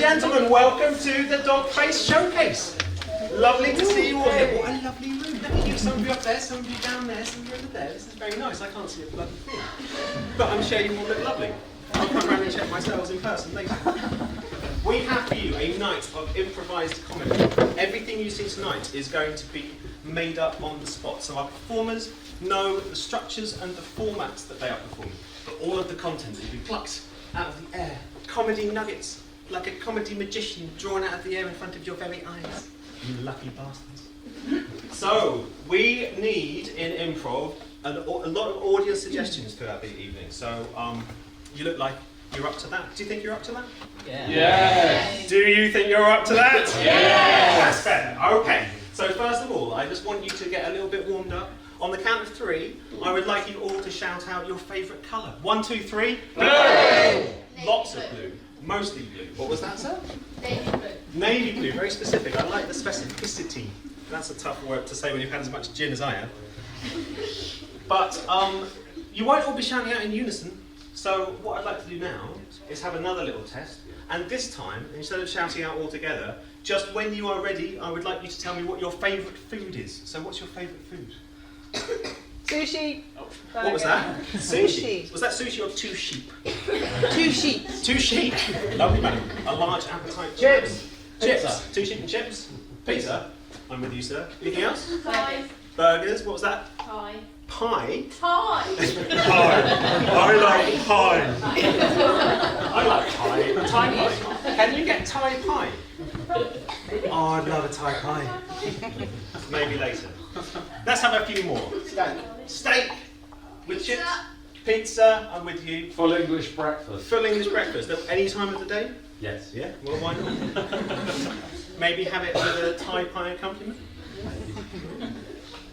gentlemen, welcome to the Dogface Showcase. Lovely to see you all here. What a lovely room. Look at you, some of you up there, some of you down there, some of you over there. This is very nice. I can't see a bloody thing. But I'm sure you all look lovely. I'll come round and check myself in person later. We have for you a night of improvised comedy. Everything you see tonight is going to be made up on the spot. So our performers know the structures and the formats that they are performing. But all of the content will be plucked out of the air. Comedy nuggets, like a comedy magician drawn out of the air in front of your very eyes. You lucky bastards. So, we need in improv a lot of audience suggestions throughout the evening. So, you look like you're up to that. Do you think you're up to that? Yeah. Yes. Do you think you're up to that? Yes. That's fair. Okay. So first of all, I just want you to get a little bit warmed up. On the count of 3, I would like you all to shout out your favourite colour. 1, 2, 3. Blue. Lots of blue. Mostly blue. What was that, sir? Navy blue. Navy blue. Very specific. I like the specificity. That's a tough word to say when you've had as much gin as I have. But you won't all be shouting out in unison. So what I'd like to do now is have another little test. And this time, instead of shouting out all together, just when you are ready, I would like you to tell me what your favourite food is. So what's your favourite food? Sushi. What was that? Sushi. Was that sushi or 2 sheep? 2 sheep. 2 sheep. Lovely man. A large appetite. Chips. Chips. 2 sheep and chips. Pizza. I'm with you, sir. Anything else? Pie. Burgers. What was that? Pie. Pie. Pie. I like pie. I like pie. Thai pie. Can you get Thai pie? Oh, I'd love a Thai pie. Maybe later. Let's have a few more. Steak. With chips. Pizza. I'm with you. Full English breakfast. Full English breakfast. Any time of the day? Yes. Yeah. Well, why not? Maybe have it with a Thai pie accompaniment.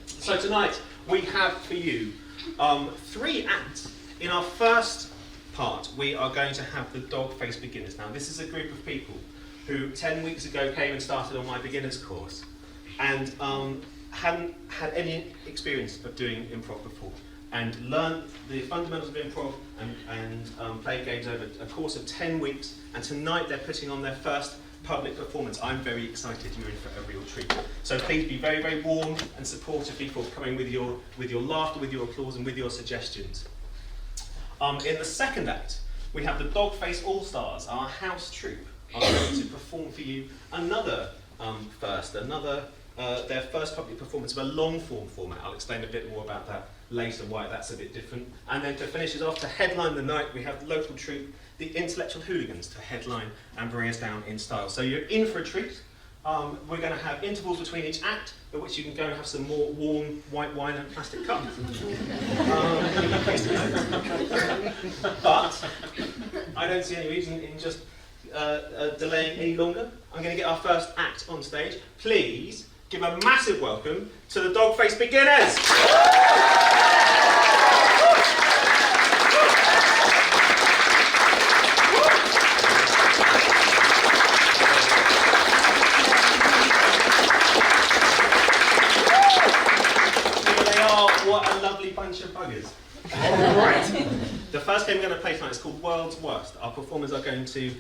So tonight we have for you 3 acts. In our first part, we are going to have the Dogface Beginners. Now, this is a group of people who 10 weeks ago came and started on my beginners course and hadn't had any experience of doing improv before and learned the fundamentals of improv and played games over a course of 10 weeks. And tonight they're putting on their first public performance. I'm very excited. You're in for a real treat. So please be very, very warm and supportive people coming with your laughter, with your applause, and with your suggestions. In the second act, we have the Dogface All-Stars, our house troupe, are going to perform for you another their first public performance of a long-form format. I'll explain a bit more about that later, why that's a bit different. And then to finish us off, to headline the night, we have the local troupe, the Intellectual Hooligans, to headline and bring us down in style. So you're in for a treat. We're going to have intervals between each act, at which you can go and have some more warm white wine and plastic cup. But I don't see any reason in just delaying any longer. I'm going to get our first act on stage. Please give a massive welcome to the Dogface Beginners! What a lovely bunch of buggers. Right. The first game we're going to play tonight is called World's Worst. Our performers are going to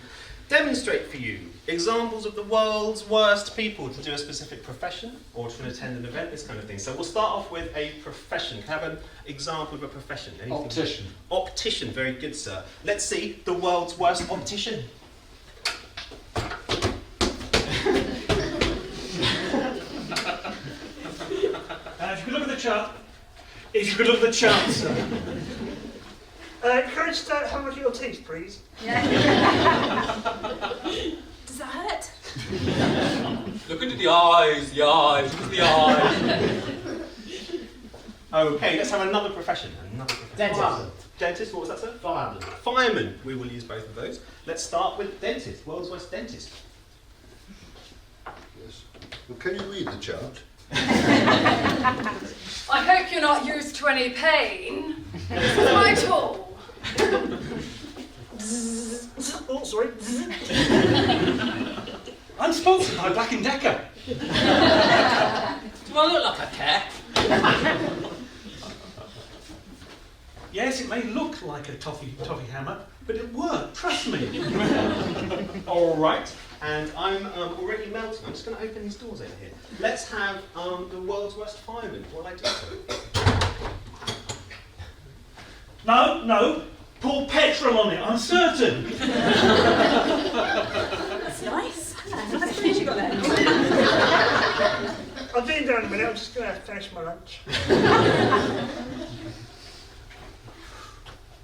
demonstrate for you examples of the world's worst people to do a specific profession or to attend an event, this kind of thing. So we'll start off with a profession. Have an example of a profession. Anything? Optician. Optician, very good, sir. Let's see the world's worst optician. If you could look at the chart. If you could look at the chart, sir. Courage to have a look at your teeth, please. Yeah. Does that hurt? Look into the eyes, look at the eyes. Okay, let's have another profession. Dentist. Dentist, what was that, sir? Fireman. Fireman. We will use both of those. Let's start with dentist. World's worst dentist. Yes. Well, can you read the chart? I hope you're not used to any pain. This is my tool. Oh, sorry. I'm sponsored by Black & Decker. Do I look like I care? Yes, it may look like a toffee hammer, but it worked, trust me. All right, and I'm already melting. I'm just going to open these doors over here. Let's have the world's worst fireman while I do so. No, pour petrol on it, I'm certain. That's nice. Nice finish you got there. I'll be down in a minute, I'm just going to finish my lunch.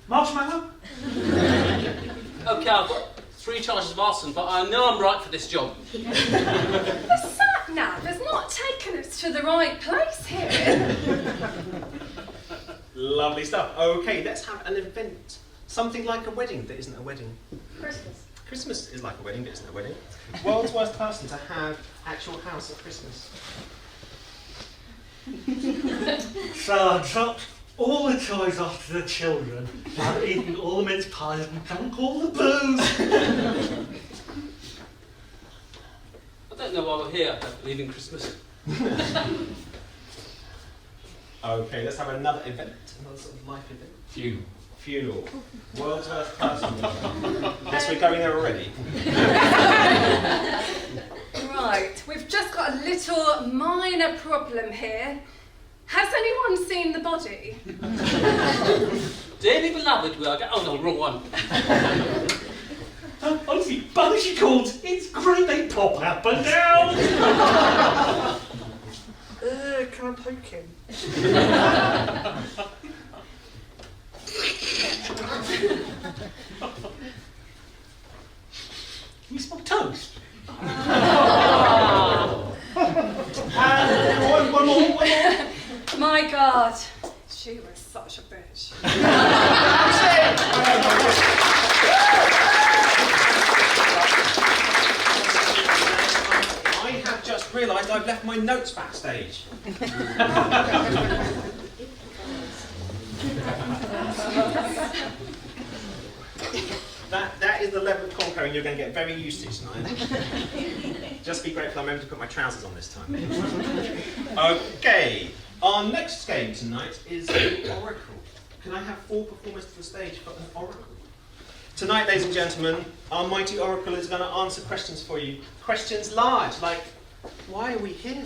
Marshmallow? Okay, I've got 3 charges of arson, but I know I'm right for this job. The sat-nav has not taken us to the right place here. Lovely stuff. Okay, let's have an event. Something like a wedding that isn't a wedding. Christmas. Christmas is like a wedding that isn't a wedding. World's worst person to have actual house at Christmas. So I dropped all the toys off to the children. I've eaten all the mince pies and drunk all the booze. I don't know why we're here. I don't believe in Christmas. Okay, let's have another event. Another sort of life event. Funeral. World's worst person. Yes, we're going there already. Right, we've just got a little minor problem here. Has anyone seen the body? Dearly beloved, will I get... Oh, no, wrong one. Honestly, Bugsy calls, it's great they pop up and down. Can I poke him? Can you smell toast? And one more. My God, she was such a bitch. I have just realised I've left my notes backstage. That is the level of conquering you're going to get very used to tonight. Just be grateful I remembered to put my trousers on this time. Okay, our next game tonight is the Oracle. Can I have 4 performers to the stage for an Oracle? Tonight, ladies and gentlemen, our mighty Oracle is going to answer questions for you. Questions large, like, why are we here?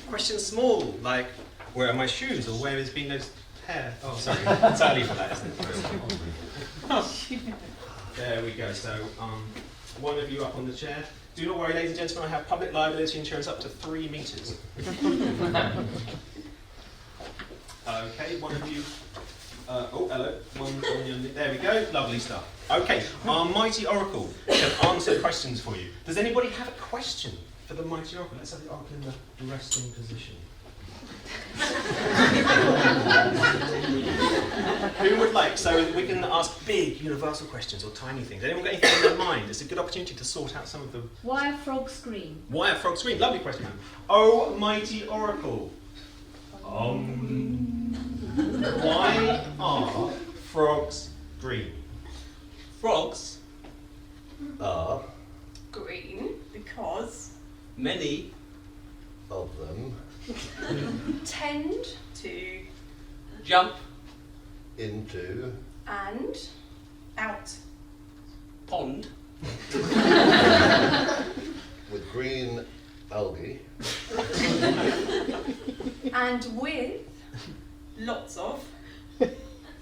Questions small, like, where are my shoes, or where has been those hair? Oh, sorry, it's early for that, isn't it? There we go, so one of you up on the chair. Do not worry, ladies and gentlemen, I have public liability insurance up to 3 metres. Okay, one of you. Oh, hello. One on your. There we go. Lovely stuff. Okay, our mighty Oracle can answer questions for you. Does anybody have a question for the mighty Oracle? Let's have the Oracle in the resting position. Who would like? So we can ask big universal questions or tiny things. Anyone got anything in their mind? It's a good opportunity to sort out some of them. Why are frogs green? Why are frogs green? Lovely question, man. Oh, mighty Oracle. Why are frogs green? Frogs, Are Green. Because many, of them Tend to jump, into and out pond, with green algae and with lots of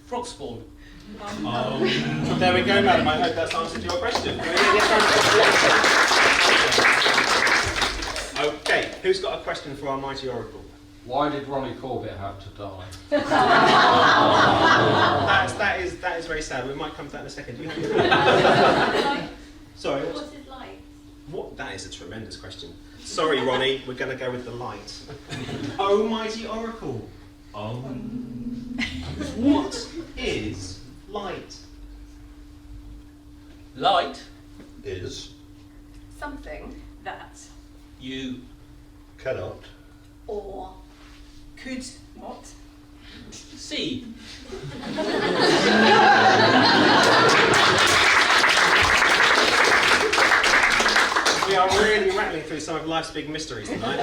frog spawn. There we go, madam. I hope that's answered your question. Okay, who's got a question for our mighty Oracle? Why did Ronnie Corbett have to die? That is very sad. We might come to that in a second. Sorry. What's his light? What? That is a tremendous question. Sorry, Ronnie. We're going to go with the light. Oh, mighty Oracle. What is light? Light, is something that you, cannot or could not see. We are really rattling through some of life's big mysteries tonight.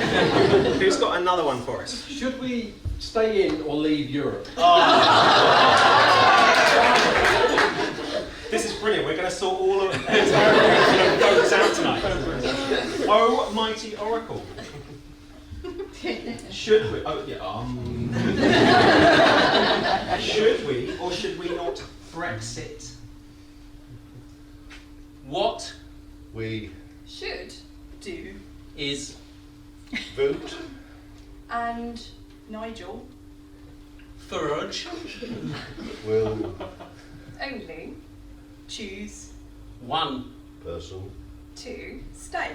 Who's got another one for us? Should we stay in or leave Europe? Oh. rhetorical. Should we? Oh yeah. Should we or should we not Brexit? What We Should Do is vote and Nigel Farage will only choose one person to stay?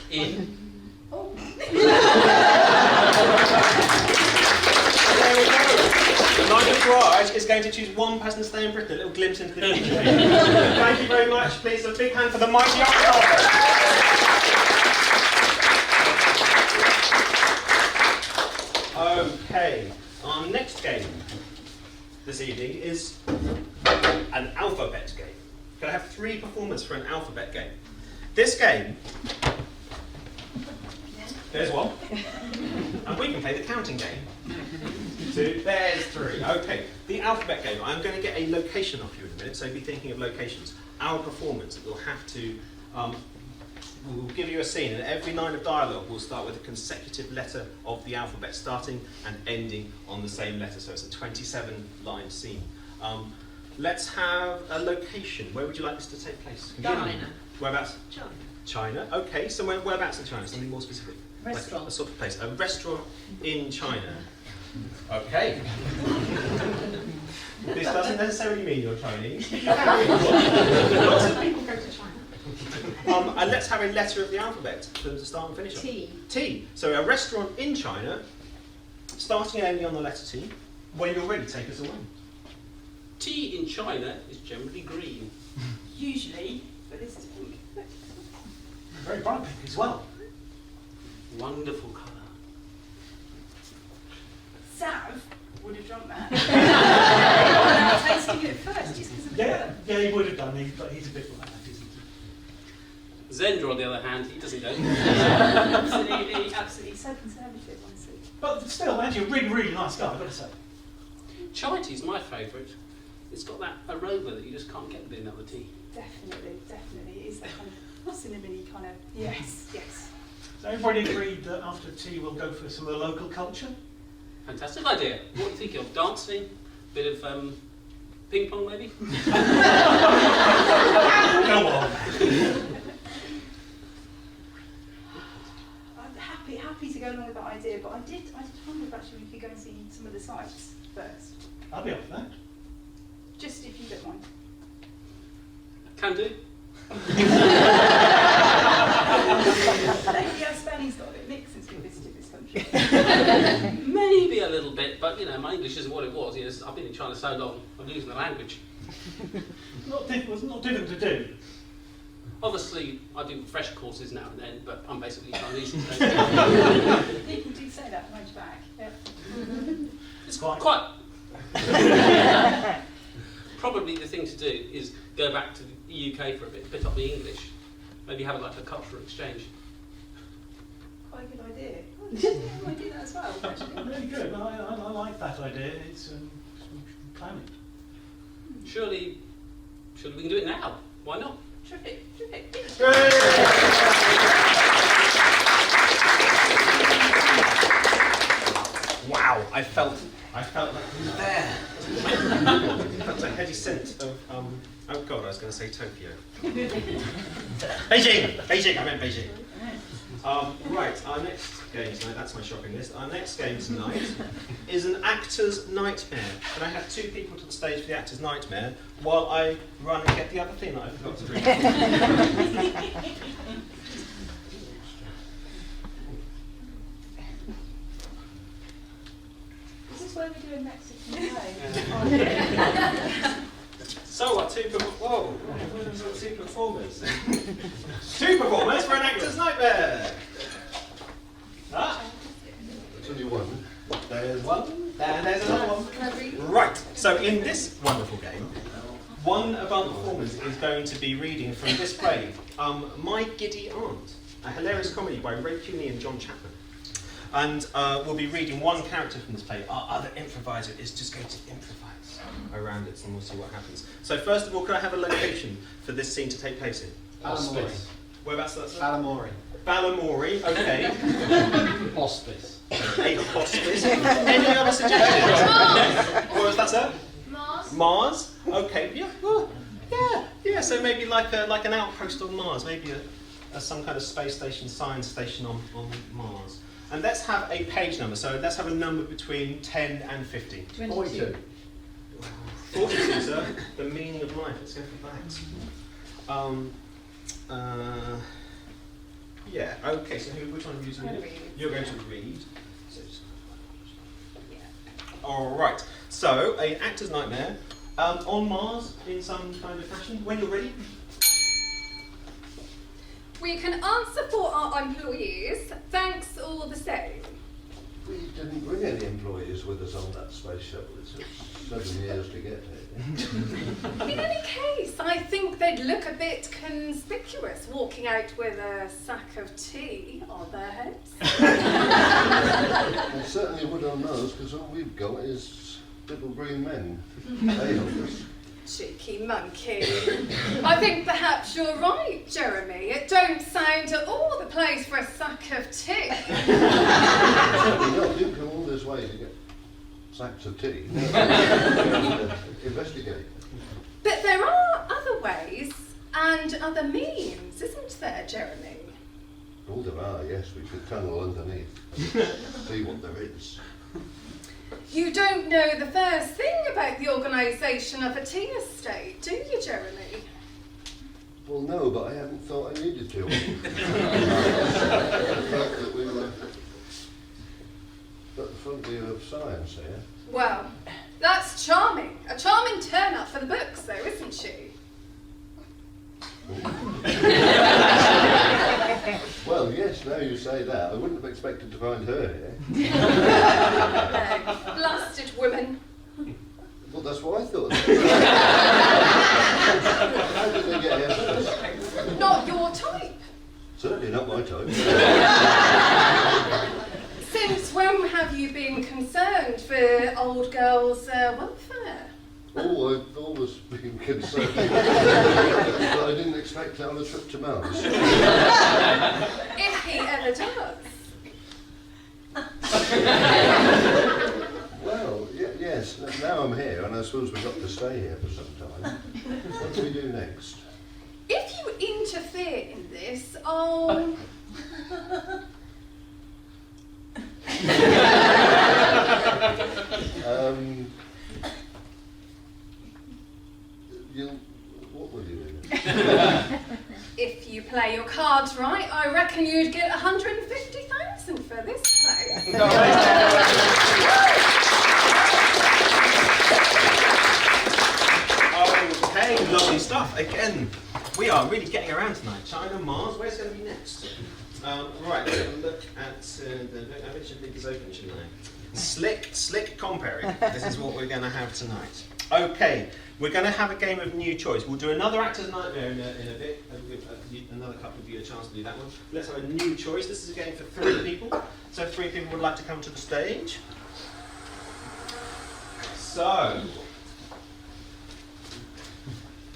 in oh There we go. Nigel Farage is going to choose one person to stay in Britain. A little glimpse into the future. Thank you very much. Please, a big hand for the mighty Oxford. Okay, our next game this evening is an alphabet game. Can I have 3 performers for an alphabet game? This game, there's one, and we can play the counting game. 2, there's 3. Okay, the alphabet game. I'm going to get a location off you in a minute, so be thinking of locations. Our performance will have to, we'll give you a scene, and every line of dialogue will start with a consecutive letter of the alphabet, starting and ending on the same letter. So it's a 27-line scene. Let's have a location. Where would you like this to take place? China. Whereabouts? China. China. Okay, so whereabouts in China? Something more specific. Restaurant. Like a sort of place. A restaurant in China. Okay. This doesn't necessarily mean you're Chinese. Lots of people go to China. And let's have a letter of the alphabet to start and finish on. T. T. So a restaurant in China, starting and ending on the letter T. When you're ready, take us away. tea in China is generally green. Usually, but this is pink. Very bright pink as well. Wonderful colour. Sav would have drunk that. Without tasting it first, just because of the Yeah, colour. yeah, he would have done, but he's a bit like that, isn't he? Zendra, on the other hand, he doesn't know. Absolutely, absolutely. So conservative, honestly. But still, actually, a really, really nice guy, I've got to say. Chai tea's my favourite. It's got that aroma that you just can't get with another tea. Definitely, definitely. It is that kind of cinnamony kind of. Yes, yes. So everybody agreed that after tea we'll go for some of the local culture? Fantastic idea. What do you think of? Dancing? Bit of ping pong maybe? Go on. I'm happy to go along with that idea, but I did wonder if actually we could go and see some of the sites first. I'll be up for that. Just if you don't mind. Can do. Lately our spelling's got a bit mixed since we visited this country. Maybe a little bit, but you know, my English isn't what it was. You know, I've been in China so long, I'm losing the language. Not difficult to do. Obviously, I do fresh courses now and then, but I'm basically Chinese. So People do say that behind your back. Yep. it's quite. Probably the thing to do is go back to the UK for a bit, pick up the English, maybe have like a cultural exchange. Quite a good idea. Oh, I might do that as well, actually. Really good. I like that idea. It's planning. Surely we can do it now. Why not? Terrific. Wow, I felt like he was there. I felt a heady scent of, oh god, I was going to say Tokyo. Beijing, I meant Beijing. Right, our next game tonight, that's my shopping list. Our next game tonight is an actor's nightmare. Can I have 2 people to the stage for the actor's nightmare while I run and get the other thing that I forgot to bring? Is this where we're doing Mexican play? So what, 2 performers? 2 performers for an actor's nightmare! Ah, There's only one. there's one, and there's another one. Right, so in this wonderful game, one of our performers is going to be reading from this play, My Giddy Aunt, a hilarious comedy by Ray Cuny and John Chapman. And we'll be reading one character from this play. Our other improviser is just going to improvise around it, and we'll see what happens. So first of all, could I have a location for this scene to take place in? Alamori. Whereabouts that's? Alamori. Balamori, okay. Hospice. A hospice. Any other suggestions? What was that, sir? Mars. Mars? Okay, yeah, well, yeah. So maybe like an outpost on Mars, maybe some kind of space station, science station on Mars. And let's have a page number. So let's have a number between 10 and 50. 22. 42, sir. The meaning of life. Let's go for that. Yeah. Okay. So which one of you is going to read? You're going to read. All right. So, an actor's nightmare on Mars in some kind of fashion. When you're ready. We can answer for our employees. Thanks all the same. We didn't bring any employees with us on that space shuttle. It took 7 years to get here. In any case, I think they'd look a bit conspicuous walking out with a sack of tea on their heads. They certainly would on those, because all we've got is little green men. They help us. Cheeky monkey. I think perhaps you're right, Jeremy. It don't sound at all the place for a sack of tea. Certainly not. You come all this way to get sacks of tea. Investigate. But there are other ways and other means, isn't there, Jeremy? All there are, yes. We could tunnel underneath. See what there is. You don't know the first thing about the organisation of a tea estate, do you, Jeremy? Well, no, but I hadn't thought I needed to. I felt that we were at the frontier of science here. Well, that's charming. A charming turn-up for the books, though, isn't she? Well, yes, now you say that. I wouldn't have expected to find her here. Blasted woman. Well, that's what I thought. How did they get here first? Not your type. Certainly not my type. Since when have you been concerned for old girls' welfare? Oh, I've always been concerned. But I didn't expect to have a trip to Mars. If he ever does. Well, yes, now I'm here, and I suppose we've got to stay here for some time. What do we do next? If you interfere in this, I'll... What will you do? If you play your cards right, I reckon you'd get 150,000 for this place. Okay, lovely stuff. Again, we are really getting around tonight. China, Mars, where's going to be next? Right, let's have a look at I should leave this open, shouldn't I? Slick comparing. This is what we're going to have tonight. Okay, we're going to have a game of new choice. We'll do another actor's nightmare in a bit. Another couple of you a chance to do that one. Let's have a new choice. This is a game for 3 people. So 3 people would like to come to the stage. So,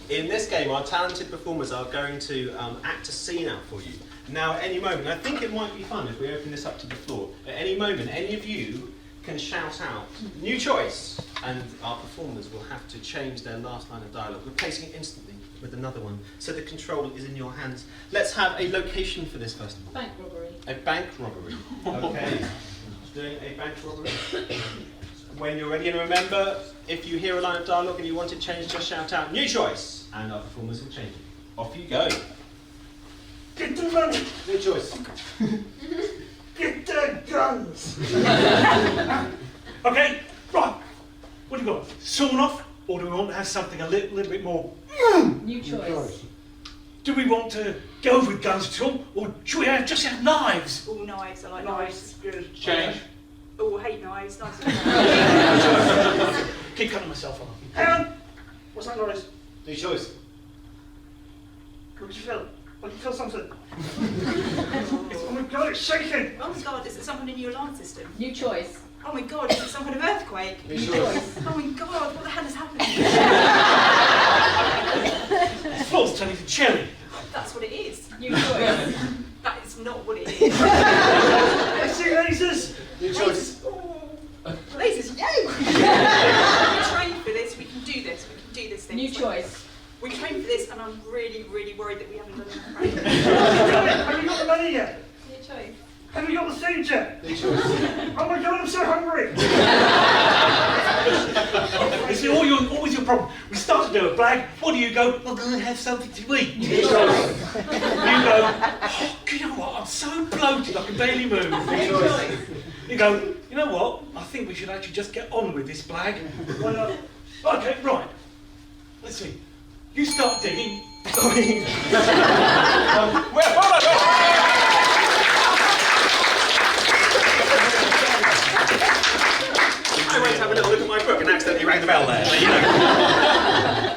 in this game, our talented performers are going to act a scene out for you. Now, at any moment, I think it might be fun if we open this up to the floor. At any moment, any of you can shout out, new choice, and our performers will have to change their last line of dialogue, replacing it instantly with another one. So the control is in your hands. Let's have a location for this first of all. Bank robbery. A bank robbery. Okay. Doing a bank robbery. When you're ready, and remember, if you hear a line of dialogue and you want it changed, just shout out, new choice, and our performers will change it. Off you go. Get the money! New choice. Get the guns! Okay, right. What do you got? Sawn off? Or do we want to have something a little bit more? New choice. Do we want to go with guns at all? Or should we just have knives? All knives, I like knives. Good. Change. Oh, I hate knives. Knives. Keep cutting myself on. Hang on. What's that noise? New choice. What did you feel? I can feel something. Oh my god, it's shaking! Oh my god, is it someone in your alarm system? New choice. Oh my god, is it some kind of earthquake? New choice. Oh my god, what the hell is happening? The floor's turning to cherry. That's what it is. New choice. That is not I'm really, really worried that we haven't done enough. Have you got the money yet? Your choice. Have you got the food yet? Oh my God, I'm so hungry! You see, always your problem. We start to do a blag. What do you go? We're going to have something to eat. You go, oh, you know what? I'm so bloated, I can barely move. You go, you know what? I think we should actually just get on with this blag. Why not? Okay, right. Let's see. You start digging. I went to have a little look at my book and accidentally rang the bell there. So, you know.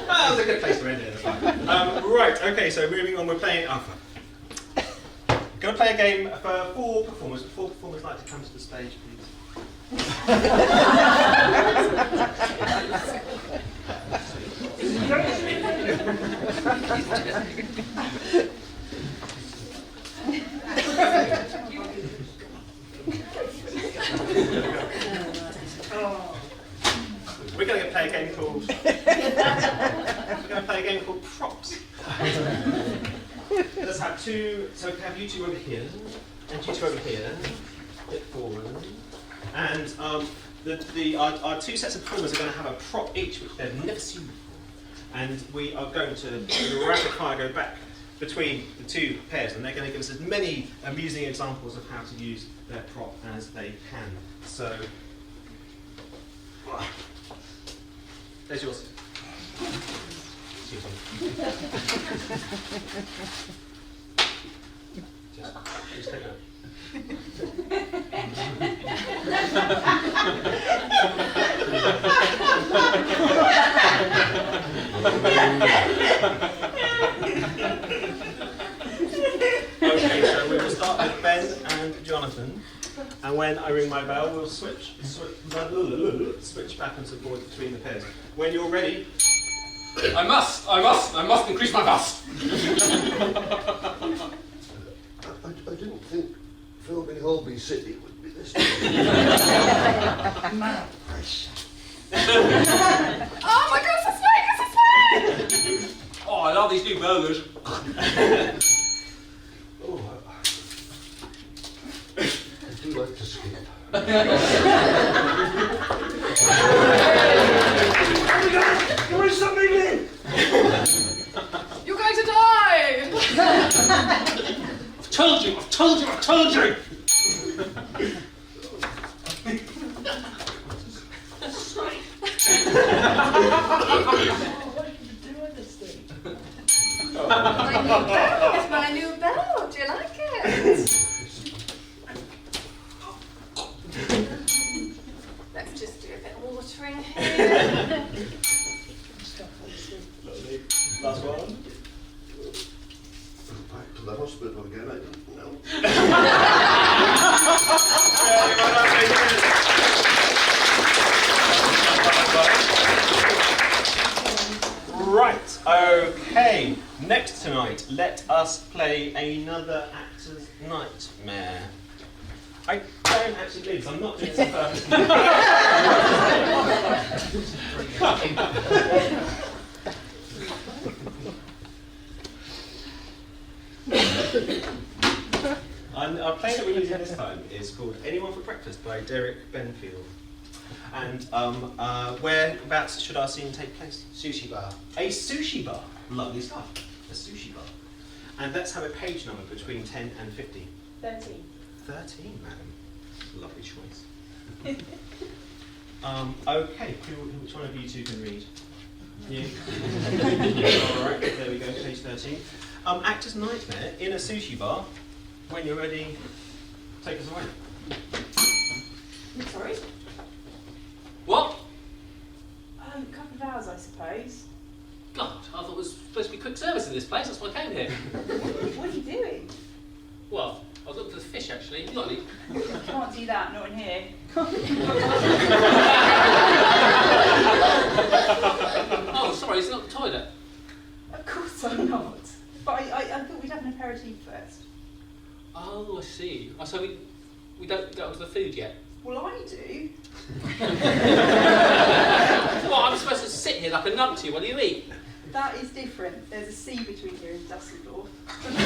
That was a good place to end it. That's fine. Right, okay, so moving on, we're playing. Going to play a game for 4 performers. Would 4 performers like to come to the stage, please? We're going to play a game called. We're going to play a game called Props. Let's have 2. So we have you 2 over here, and you 2 over here. Bit forward. And our 2 sets of performers are going to have a prop each, which they've never seen before. And we are going to rapid fire go back between the 2 pairs, and they're going to give us as many amusing examples of how to use their prop as they can. So, there's yours. Excuse me. Just take that. Okay, so we will start with Ben and Jonathan, and when I ring my bell, we'll switch back and forth between the pairs. When you're ready, I must increase my bust. I didn't think filming Holby City would be this. Oh my God, it's a snake! It's a snake! Oh, I love these new burgers. Oh, I do like to skip. There is something in! You're going to die! I've told you! My new bell. Do you like it? Let's just do a bit of watering here. lovely. Last one. Back to the hospital again, I didn't know. Right, okay. Next tonight, let us play another actor's nightmare. I don't actually believe this, I'm not doing this on purpose. Our play that we're using this time is called Anyone for Breakfast by Derek Benfield. And whereabouts should our scene take place? Sushi Bar. A sushi bar. Lovely stuff. A sushi bar. And let's have a page number between 10 and 50. 13. 13, madam. Lovely choice. Okay, which one of you 2 can read? You? Alright, there we go, page 13. Actor's nightmare in a sushi bar. When you're ready, take us away. Sorry? What? A couple of hours, I suppose. God, I thought it was supposed to be quick service in this place. That's why I came here. What are you doing? Well, I was looking for the fish actually. You got any? You can't do that, not in here. Oh, sorry, it's not the toilet. Of course I'm not. But I thought we'd have an aperitif first. Oh, I see. Oh, so we don't get onto the food yet? Well, I do. Well, I'm supposed to sit here like a numpty while you eat? That is different. There's a sea between here and Dusseldorf. Isn't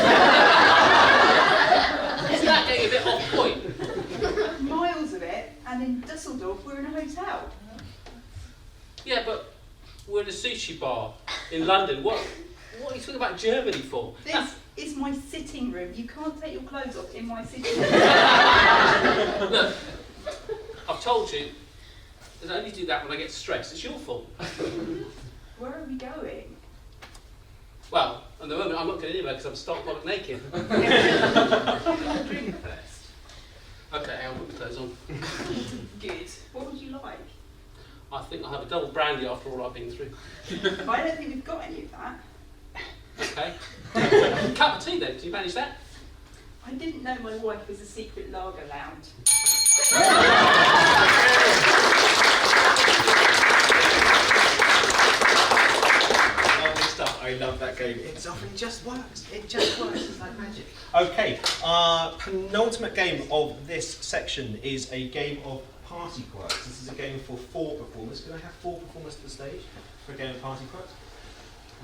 that getting a bit off point? Miles of it, and in Dusseldorf we're in a hotel. Yeah, but we're in a sushi bar in London. What are you talking about Germany for? This is my sitting room. You can't take your clothes off in my sitting room. Look, I've told you, I only do that when I get stressed. It's your fault. Where are we going? Well, at the moment I'm not going anywhere because I'm stark bollock naked. Drink first. Okay, I'll put my clothes on. Good. What would you like? I think I'll have a double brandy after all I've been through. I don't think we've got any of that. Okay. Cup of tea then, do you manage that? I didn't know my wife was a secret lager lounge. Lovely stuff. I love that game. It often just works. It just works. It's like magic. Okay. Penultimate game of this section is a game of party quirks. This is a game for 4 performers. Can I have 4 performers to the stage for a game of party quirks?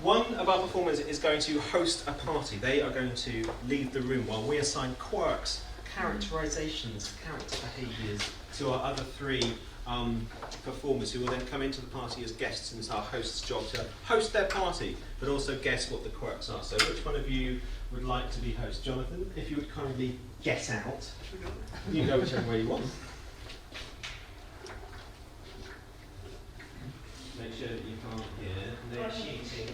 One of our performers is going to host a party. They are going to leave the room while we assign quirks, characterizations, character behaviours to our other 3 performers who will then come into the party as guests, and it's our host's job to host their party, but also guess what the quirks are. So which one of you would like to be host? Jonathan, if you would kindly get out. You go whichever way you want. Make sure that you can't hear. No cheating.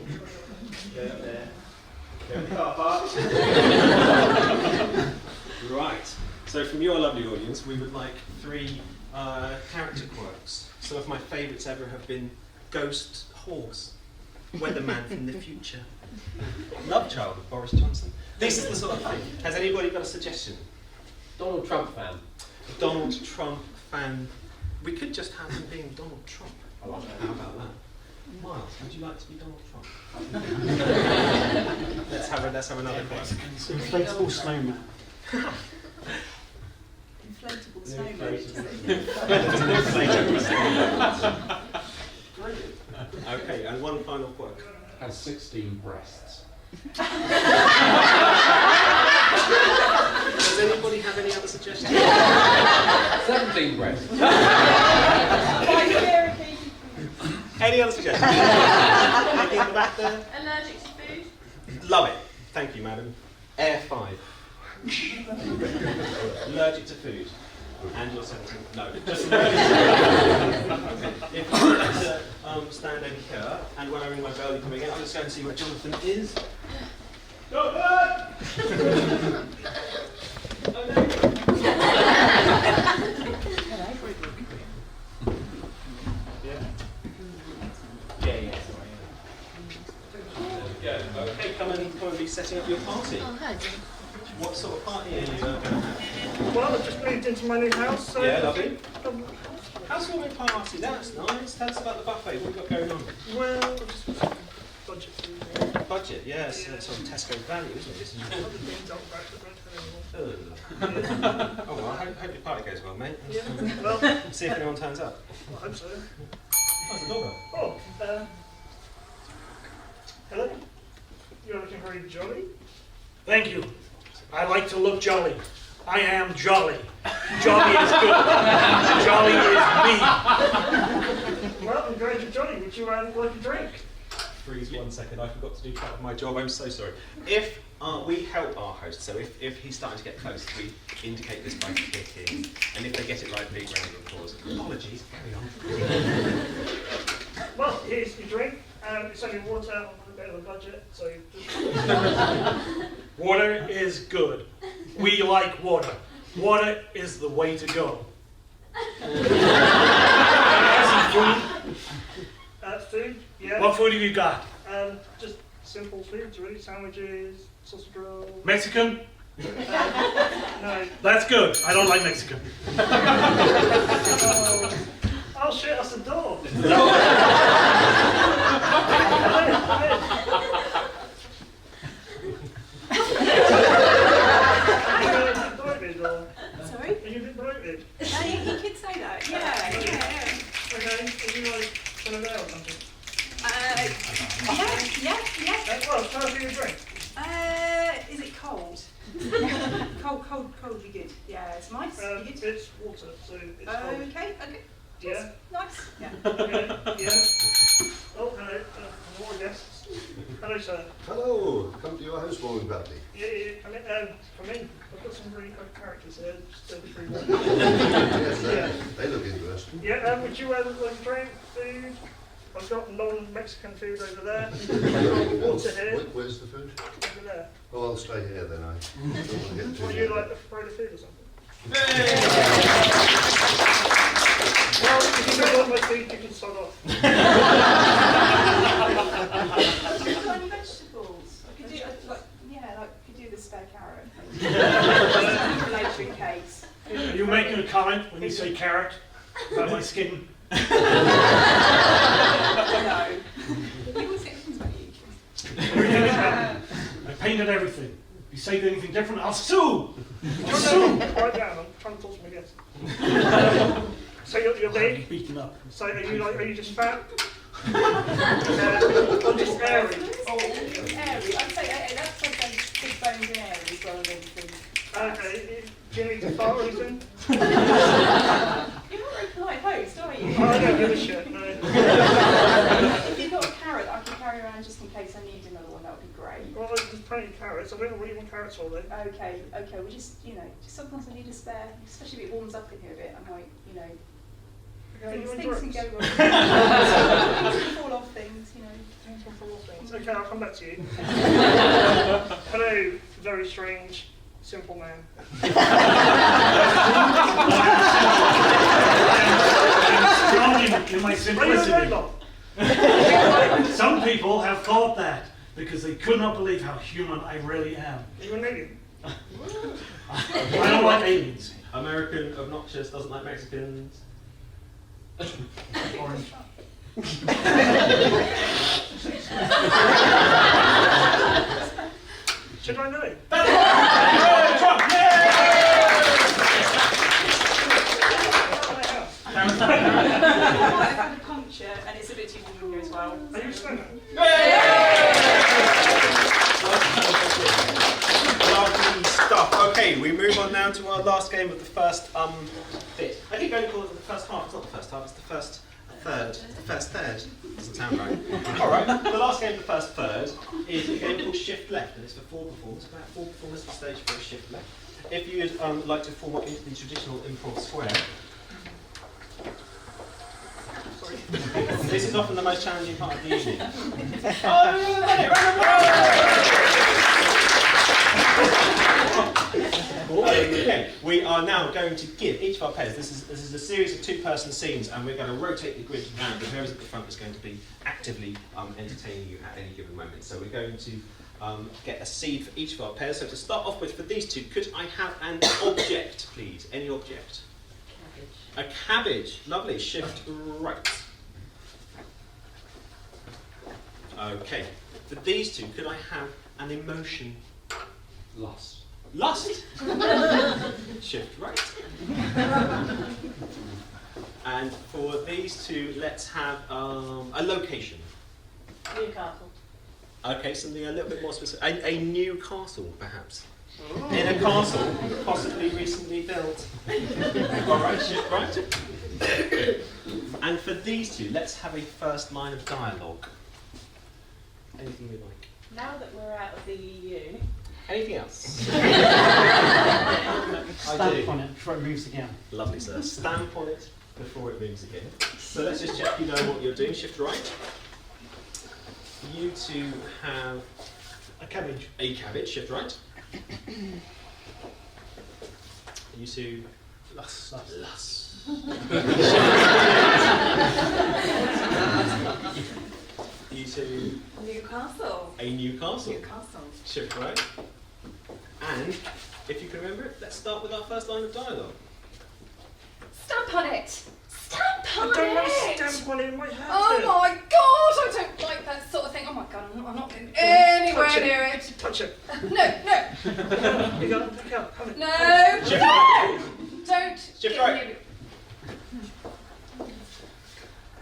Go up there. Go in the car park. Right. So from your lovely audience, we would like 3 character quirks. Some of my favourites ever have been Ghost Horse, Weatherman from the Future, Love Child of Boris Johnson. This is the sort of thing. Has anybody got a suggestion? Donald Trump fan. Donald Trump fan. We could just have him being Donald Trump. I like that. How about that? Miles, would you like to be Donald Trump? let's have another question. Inflatable snowman. Inflatable snowman. Okay, and one final quirk. Has 16 breasts. Does anybody have any other suggestions? 17 breasts. Any other suggestions? Anything in the back there? Allergic to food. Love it. Thank you, madam. Air 5. Allergic to food. And you're 17. No, just allergic to food. If you like to stand over here, and when I ring my bell, you come again, I'll just go and see where Jonathan is. Jonathan! Oh, no. Yeah. There we go. Okay, come and be setting up your party. Oh, hi. What sort of party are you going to have? Well, I've just moved into my new house, so... Yeah, lovely. Housewarming party, that's nice. Tell us about the buffet. What have you got going on? Well, just budget food. Budget, yes. That's sort of Tesco value, isn't it? This is oh, well, I hope your party goes well, mate. Yeah, well, See if anyone turns up. I hope so. Oh, it's a doorbell. Oh, hello? You're looking very jolly. Thank you. I like to look jolly. I am jolly. Jolly is good. Jolly is me. Well, I'm glad you're jolly. Would you like a drink? Freeze 1 second. I forgot to do part of my job. I'm so sorry. If we help our host, so if he's starting to get close, we indicate this by kicking, and if they get it right, big round of applause. Apologies. Carry on. Well, here's your drink. It's only water on a bit of a budget, so you just... Water is good. We like water. Water is the way to go. Food? Food? Yeah. What food have you got? Just simple foods, really. Sandwiches, sausage rolls. Mexican? No. That's good. I don't like Mexican. Oh shit, that's the door. Sorry? Are you a bit bloated? You could say that. Yeah. Okay, are you like one of there or something? Yeah. Well, can I see your drink? Is it cold? cold would be good. Yeah, it's nice. Be good. It's water, so it's cold. Okay. Yeah. Nice. Yeah. Yeah. Oh, hello. More guests. Hello, sir. Hello, come to your housewarming party. Yeah. Come in. I've got some really good characters here. Just to prove that. Yes, they look interesting. Yeah, would you like drink, food? I've got non-Mexican food over there. I've got water here. Where's the food? Over there. Oh, I'll stay here then. I don't want to get too Would you like the fried food or something? Well, if you don't want my food, you can sod off. Have you got any vegetables? I could do could do the spare carrot. For later in case. Are you making a comment when you say carrot about my skin? No. People say things about you. Everything is happening. I painted everything. If you say anything different, I'll sue! I'll sue! Quiet down, I'm trying to talk to my guests. So you're big? Beaten up. So are you just fat? Or just airy? Airy. I'd say that's like big bones and airy rather than Okay, do you need to fart or anything? You're not a very polite host, are you? I don't give a shit, no. If you've got a carrot that I can carry around just in case I need another one, that would be great. Well, there's plenty of carrots. I don't know what you want carrots for, though. Okay, we just sometimes I need a spare, especially if it warms up in here a bit, I might, things can go wrong. Things can fall off things, Things can fall off things. Okay, I'll come back to you. Hello, very strange, simple man. In my simplicity. Some people have thought that because they could not believe how human I really am. You're an alien. I don't like aliens. American, obnoxious, doesn't like Mexicans. Orange. Should I know? I had a puncture and it's a bit too warm in here as well. Are you a stoner? Lovely stuff. Okay, we move on now to our last game of the first bit. I keep going to call it the first half. It's not the first half, it's the first third. The first third. Doesn't sound right. Alright, the last game of the first third is a game called Shift Left, and it's for 4 performers. About 4 performers on stage for a shift left. If you'd like to form up into the traditional improv square, this is often the most challenging part of the evening. Okay, we are now going to give each of our pairs, this is a series of 2-person scenes, and we're going to rotate the grid around, and whoever's at the front is going to be actively entertaining you at any given moment. So we're going to get a seed for each of our pairs. So to start off with, for these two, could I have an object, please? Any object? A cabbage. Lovely. Shift right. Okay. For these two, could I have an emotion? Lust. Lust. Shift right. And for these two, let's have a location. Newcastle. Okay, something a little bit more specific. A new castle, perhaps. In a castle, possibly recently built. All right, shift right. And for these two, let's have a first line of dialogue. Anything you like. Now that we're out of the EU. Anything else? Stamp on it before it moves again. Lovely, sir. Stamp on it before it moves again. So let's just check you know what you're doing. Shift right. You two have A cabbage. a cabbage. Shift right. You two lust. You two Newcastle. a new castle. Newcastle. Shift right. And if you can remember it, let's start with our first line of dialogue. Stamp on it! Stamp I on don't want to it! stamp on it, it might hurt Oh it. my god, I don't like that sort of thing. Oh my god, I'm not getting anywhere Touch near it. Touch it. No. You got it, pick up, have it. No! Shift right. Don't Shift get right. near it.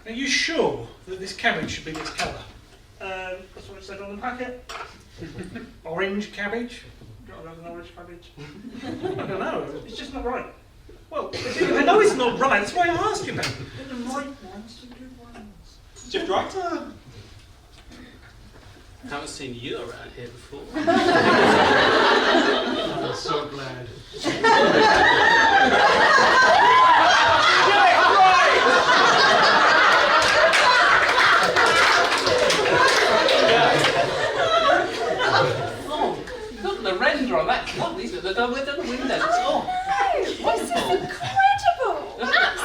Are you sure that this cabbage should be this colour? That's what it said on the packet. Orange cabbage? Got another orange cabbage? I don't know, it's just not right. Well, I know it's not right, that's why I asked you about it. Get the right ones to do ones. Shift right. Haven't seen you around here before. I'm so glad. Oh, look at the render on that. Look, these are the windows. Oh, This is incredible!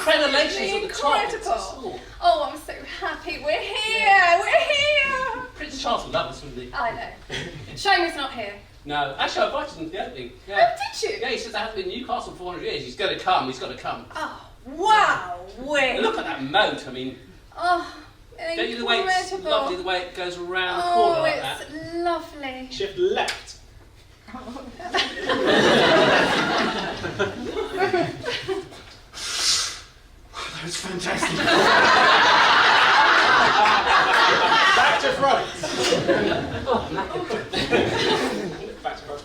crenellations at the top. Incredible! Oh, I'm so happy we're here! We're here! Prince Charles would love us, wouldn't he? I know. Shame he's not here. No, actually, I invited him to the opening. Oh, Yeah. did you? Yeah, he said there hasn't been Newcastle for 400 years. He's going to come. He's got to come. Oh, wow! And look at that moat. I mean, Oh, don't you the way it's incredible. lovely the way it goes around the corner Oh, like it's that? lovely. Shift left. That was fantastic. Back to front. Back to front.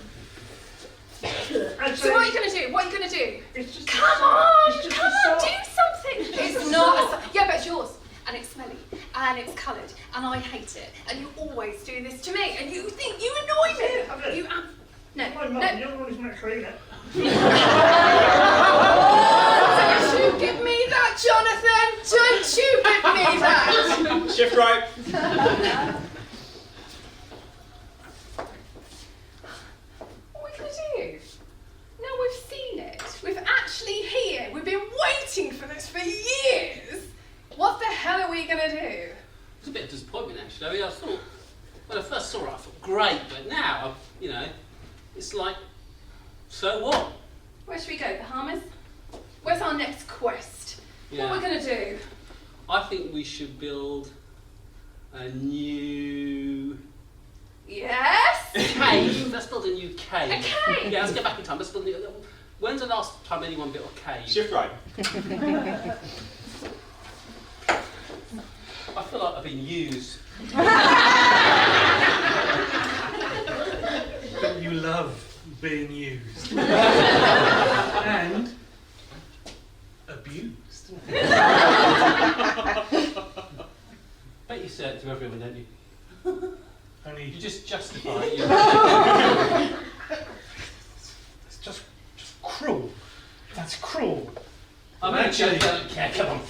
So what are you going to do? What are you going to do? It's just Come on! It's just Come a on! sock. Do something! It's not a sock. Yeah, but it's yours. And it's smelly. And it's coloured. And I hate it. And you always do this to me. And you think you annoy me. You no. My mum, No. you're always meant to clean it. Oh, don't you give me that, Jonathan! Don't you give me that! Shift right. What are we going to do? Now we've seen it. We've actually here. We've been waiting for this for years. What the hell are we going to do? It's a bit of disappointment, actually. I mean, I thought, when I first saw it, I thought, great. But now, you know, it's like, so what? Where should we go? Bahamas? Where's our next quest? Yeah. What are we going to do? I think we should build a new Yes? cave. Let's build a new cave. A cave? Yeah, let's go back in time. Let's build a new. When's the last time anyone built a cave? Shift right. I feel like I've been used. But you love being used. And abused. Bet you say it to everyone, don't you? Only You just justify it. it's just cruel. That's cruel. I'm actually don't care. Come on.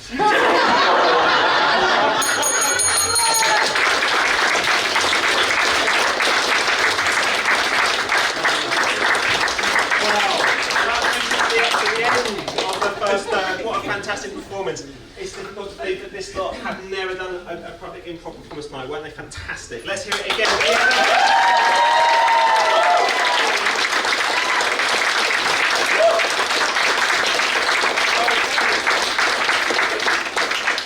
What a fantastic performance. It's difficult to believe that this lot have never done a public improv performance tonight. Weren't they fantastic? Let's hear it again.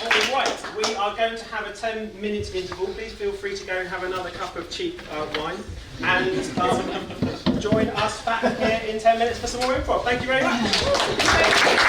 All right, we are going to have a 10-minute interval. Please feel free to go and have another cup of cheap wine. And join us back here in 10 minutes for some more improv. Thank you very much.